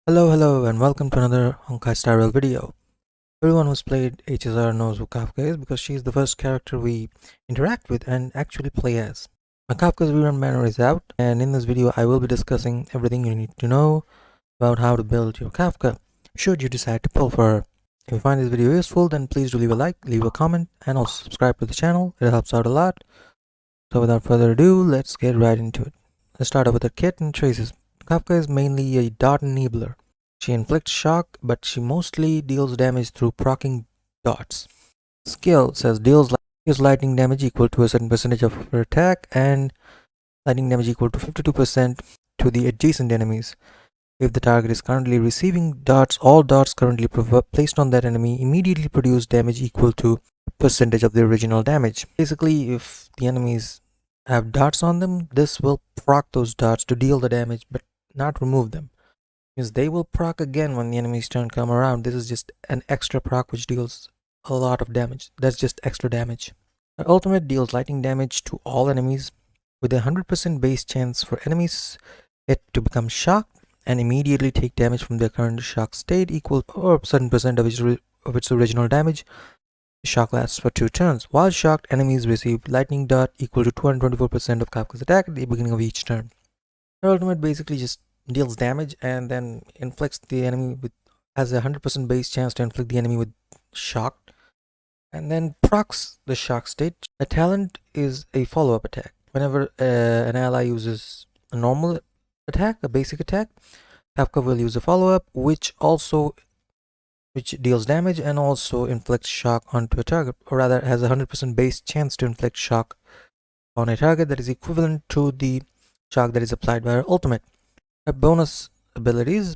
Hello, and welcome to another Honkai Star Rail video. Everyone who's played HSR knows who Kafka is because she's the first character we interact with and actually play as. Now, Kafka's rerun banner is out, and in this video I will be discussing everything you need to know about how to build your Kafka, should you decide to pull for her. If you find this video useful, then please do leave a like, leave a comment, and also subscribe to the channel. It helps out a lot. So without further ado, let's get right into it. Let's start off with her kit and traces. Kafka is mainly a dot enabler. She inflicts shock, but she mostly deals damage through proccing dots. Skill says deals lightning damage equal to a certain percentage of her attack and lightning damage equal to 52% to the adjacent enemies. If the target is currently receiving dots, all dots currently placed on that enemy immediately produce damage equal to percentage of the original damage. Basically, if the enemies have dots on them, this will proc those dots to deal the damage but not remove them. Because they will proc again when the enemy's turn come around. This is just an extra proc which deals a lot of damage. That's just extra damage. Her ultimate deals lightning damage to all enemies with a 100% base chance for enemies hit to become shocked and immediately take damage from their current shock state equal or a certain percent of its original damage. The shock lasts for 2 turns. While shocked, enemies receive lightning dot equal to 224% of Kafka's attack at the beginning of each turn. Her ultimate basically just deals damage and then inflicts the enemy with has a 100% base chance to inflict the enemy with shock and then procs the shock state. A talent is a follow-up attack. Whenever an ally uses a normal attack, a basic attack, Kafka will use a follow-up which deals damage and also inflicts shock onto a target, or rather has a 100% base chance to inflict shock on a target that is equivalent to the shock that is applied by her ultimate. Her bonus abilities.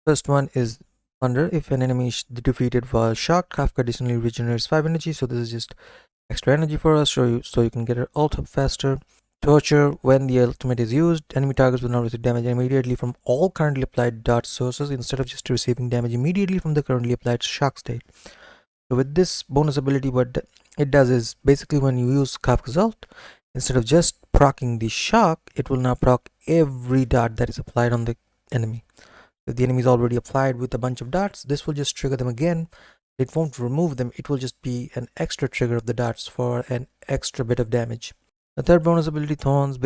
First one is Thunder. If an enemy is defeated while shocked, Kafka additionally regenerates 5 energy, so this is just extra energy for us, so you can get her ult up faster. Torture. When the ultimate is used, enemy targets will now receive damage immediately from all currently applied dot sources instead of just receiving damage immediately from the currently applied shock state. So with this bonus ability, what it does is basically when you use Kafka's ult, instead of just proccing the shock, it will now proc every dot that is applied on the enemy. If the enemy is already applied with a bunch of dots, this will just trigger them again. It won't remove them, it will just be an extra trigger of the dots for an extra bit of damage. The third bonus ability, Thorns,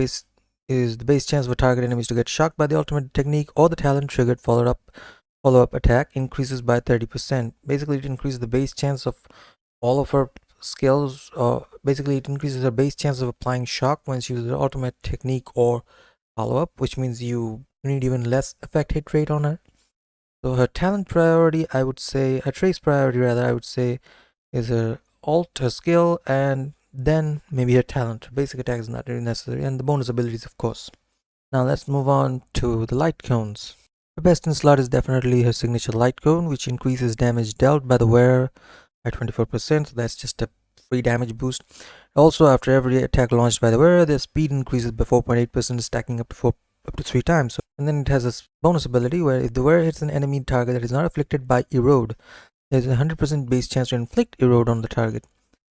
is the base chance for target enemies to get shocked by the ultimate technique or the talent triggered follow-up attack increases by 30%. Basically, it increases the base chance of all of her skills. Basically, it increases her base chance of applying shock when she uses her ultimate technique or follow-up, which means you need even less effect hit rate on her. So her talent priority, I would say, her trace priority rather, I would say, is her ult, her skill, and then maybe her talent. Her basic attack is not really necessary, and the bonus abilities, of course. Now let's move on to the light cones. Her best in slot is definitely her signature light cone, which increases damage dealt by the wearer by 24%. So that's just a free damage boost. Also, after every attack launched by the wearer, their speed increases by 4.8%, stacking up to 3 times. And then it has a bonus ability where if the wearer hits an enemy target that is not afflicted by erode, there's a 100% base chance to inflict erode on the target.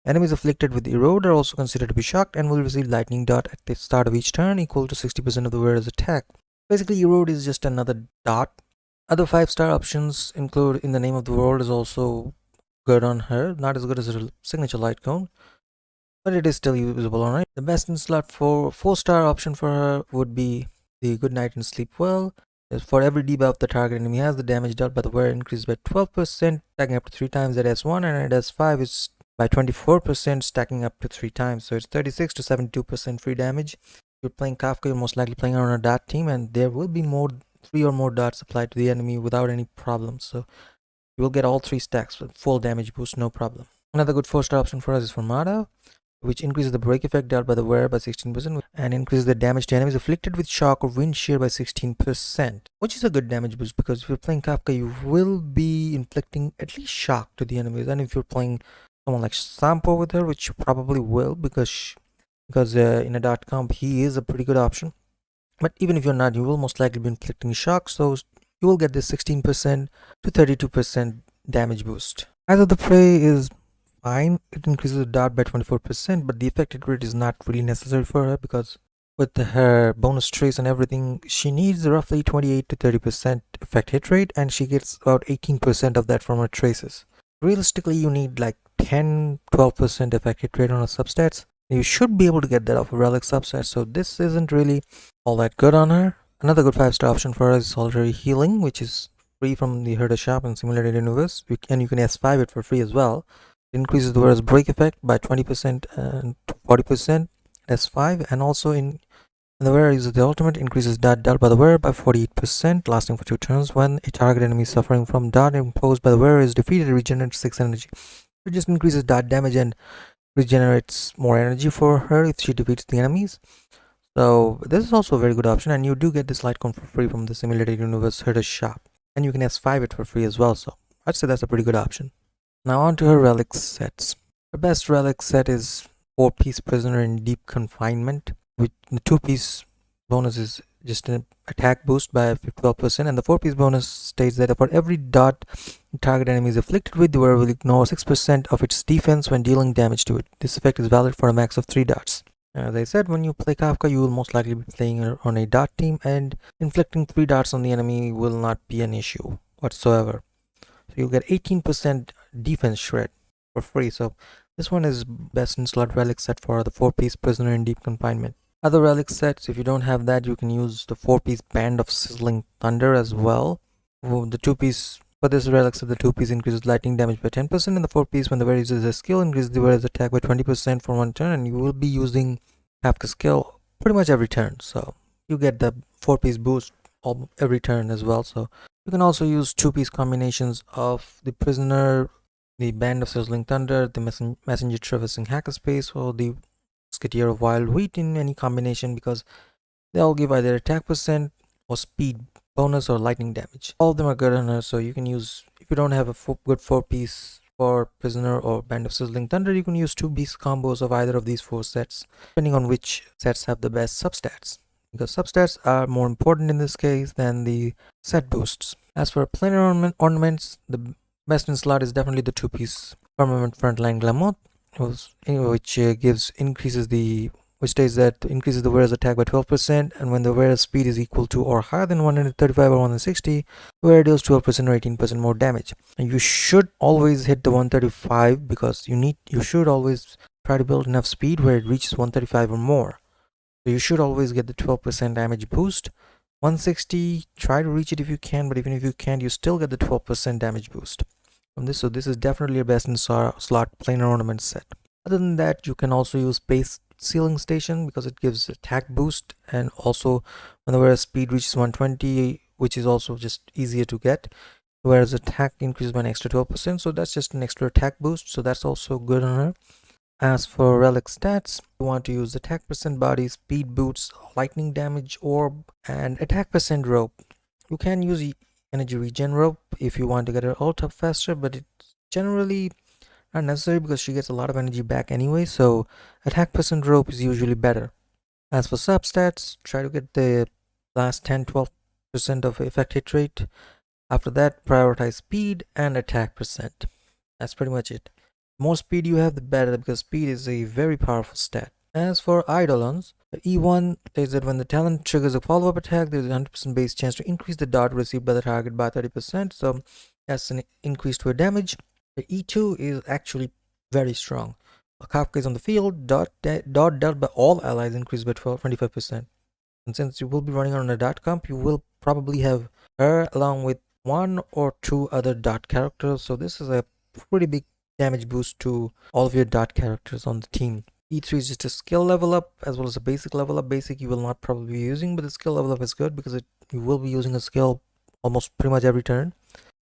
Enemies afflicted with erode are also considered to be shocked and will receive lightning dot at the start of each turn equal to 60% of the wearer's attack. Basically, erode is just another dot. Other 5-star options include In the Name of the World is also good on her, not as good as her signature light cone, but it is still usable on her. The best in slot for 4-star option for her would be the Good Night and Sleep Well. For every debuff the target enemy has, the damage dealt by the wearer increases by 12%, stacking up to 3 times at S1, and at S5 is by 24%, stacking up to 3 times. So it's 36 to 72% free damage. If you're playing Kafka, you're most likely playing on a dot team, and there will be 3 or more dots applied to the enemy without any problems. So you will get all 3 stacks with full damage boost, no problem. Another good 4-star option for us is Formata, which increases the break effect dealt by the wearer by 16% and increases the damage to enemies afflicted with shock or wind shear by 16%, which is a good damage boost because if you're playing Kafka, you will be inflicting at least shock to the enemies. And if you're playing someone like Sampo with her, which you probably will because in a dot comp he is a pretty good option, but even if you're not, you will most likely be inflicting shock, so you will get this 16% to 32% damage boost. Eyes of the Prey is fine. It increases the dot by 24%, but the effective rate is not really necessary for her because with her bonus trace and everything, she needs roughly 28 to 30% effect hit rate, and she gets about 18% of that from her traces. Realistically, you need like 10-12% effect hit rate on her substats. You should be able to get that off a relic subset, so this isn't really all that good on her. Another good 5-star option for us is Solitary Healing, which is free from the Herder shop in Simulated Universe, and you can S5 it for free as well. It increases the wearer's break effect by 20% and 40% S5, and also in the wearer uses the ultimate, increases dot dealt by the wearer by 48%, lasting for 2 turns. When a target enemy suffering from dot imposed by the wearer is defeated, it regenerates 6 energy. It just increases dot damage and regenerates more energy for her if she defeats the enemies. So this is also a very good option, and you do get this light cone for free from the Simulated Universe Herder shop, and you can S5 it for free as well, so I'd say that's a pretty good option. Now on to her relic sets. Her best relic set is 4-piece Prisoner in Deep Confinement, with the 2-piece bonus is just an attack boost by 12%, and the 4-piece bonus states that for every dot the target enemy is afflicted with, the wearer will ignore 6% of its defense when dealing damage to it. This effect is valid for a max of 3 dots. As I said, when you play Kafka, you will most likely be playing on a dot team, and inflicting 3 dots on the enemy will not be an issue whatsoever. So you'll get 18% defense shred for free. So this one is best in slot relic set for the 4-piece Prisoner in Deep Confinement. Other relic sets, if you don't have that, you can use the 4-piece Band of Sizzling Thunder as well. The 2-piece for this relic set, the 2-piece increases lightning damage by 10%, and the 4-piece, when the wearer uses a skill, increases the wearer's attack by 20% for 1 turn, and you will be using Kafka's skill pretty much every turn. So you get the 4-piece boost every turn as well. So you can also use 2-piece combinations of the Prisoner, the Band of Sizzling Thunder, the Messenger Traversing Hackerspace, or the Musketeer of Wild Wheat in any combination, because they all give either attack percent or speed bonus or lightning damage. All of them are good on her, so you can use, if you don't have a good 4-piece for Prisoner or Band of Sizzling Thunder, you can use 2-piece combos of either of these 4 sets, depending on which sets have the best substats, because substats are more important in this case than the set boosts. As for planar ornaments, the best in slot is definitely the 2-piece Firmament Frontline Glamour, which states that increases the wearer's attack by 12%, and when the wearer's speed is equal to or higher than 135 or 160, the wearer deals 12% or 18% more damage. And you should always hit the 135, because you should always try to build enough speed where it reaches 135 or more. So you should always get the 12% damage boost. 160, try to reach it if you can, but even if you can't, you still get the 12% damage boost from this. So this is definitely a best in slot planar ornament set. Other than that, you can also use Base Sealing Station, because it gives attack boost, and also when the wearer's speed reaches 120, which is also just easier to get, whereas attack increases by an extra 12%, so that's just an extra attack boost, so that's also good on her. As for relic stats, you want to use attack percent body, speed boots, lightning damage orb, and attack percent rope. You can use energy regen rope if you want to get her ult up faster, but it's generally not necessary because she gets a lot of energy back anyway, so attack percent rope is usually better. As for substats, try to get the last 10-12% of effect hit rate. After that, prioritize speed and attack percent. That's pretty much it. The more speed you have, the better, because speed is a very powerful stat. As for Eidolons, the E1 says that when the talent triggers a follow-up attack, there is a 100% base chance to increase the dot received by the target by 30%, so that's an increase to her damage. The E2 is actually very strong. While Kafka is on the field, dot dealt by all allies increases by 25%. And since you will be running on a dot comp, you will probably have her along with 1 or 2 other dot characters, so this is a pretty big damage boost to all of your dot characters on the team. E3 is just a skill level up as well as a basic level up. Basic you will not probably be using, but the skill level up is good because you will be using a skill almost pretty much every turn.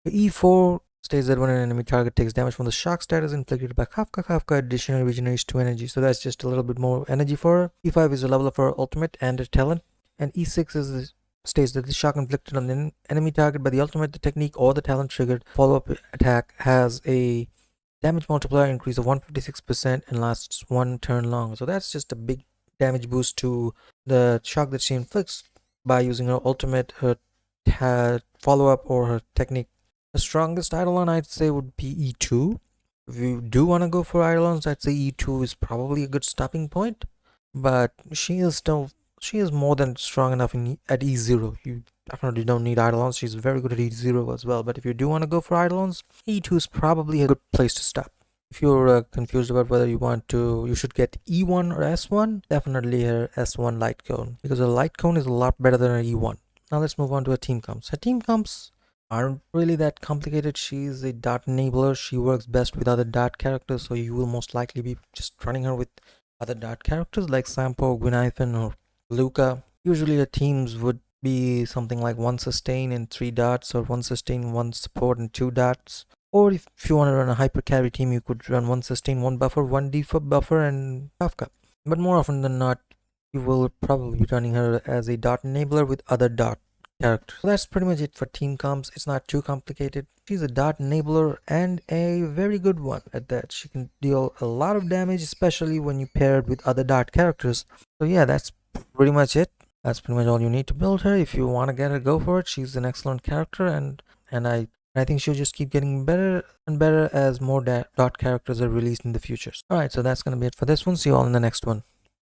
The E4 states that when an enemy target takes damage from the shock status inflicted by Kafka additionally regenerates 2 energy, so that's just a little bit more energy for her. E5 is a level up for her ultimate and her talent, and E6 states that the shock inflicted on an enemy target by the ultimate, the technique, or the talent triggered follow-up attack has a damage multiplier increase of 156% and lasts 1 turn long. So that's just a big damage boost to the shock that she inflicts by using her ultimate, her follow-up, or her technique. The strongest Eidolon I'd say would be E2. If you do want to go for Eidolons, I'd say E2 is probably a good stopping point, but she is still she is more than strong enough at E0. You definitely don't need Eidolons. She's very good at E0 as well. But if you do want to go for Eidolons, E2 is probably a good place to stop. If you're confused about whether you should get E1 or S1, definitely her S1 light cone, because a light cone is a lot better than an E1. Now let's move on to her team comps. Her team comps aren't really that complicated. She's a dart enabler. She works best with other dart characters, so you will most likely be just running her with other dart characters like Sampo, Gwynaifen, or Luca. Usually her teams would be something like 1 sustain and 3 darts, or 1 sustain, 1 support and 2 darts. Or if you want to run a hyper carry team, you could run 1 sustain, 1 buffer, 1 debuff buffer, and Kafka. But more often than not, you will probably be running her as a dart enabler with other dart characters. So that's pretty much it for team comps. It's not too complicated. She's a dart enabler and a very good one at that. She can deal a lot of damage, especially when you pair it with other dart characters. So yeah, that's pretty much it. That's pretty much all you need to build her. If you want to get her, go for it. She's an excellent character, and I think she'll just keep getting better and better as more dot characters are released in the future. Alright, so that's going to be it for this one. See you all in the next one.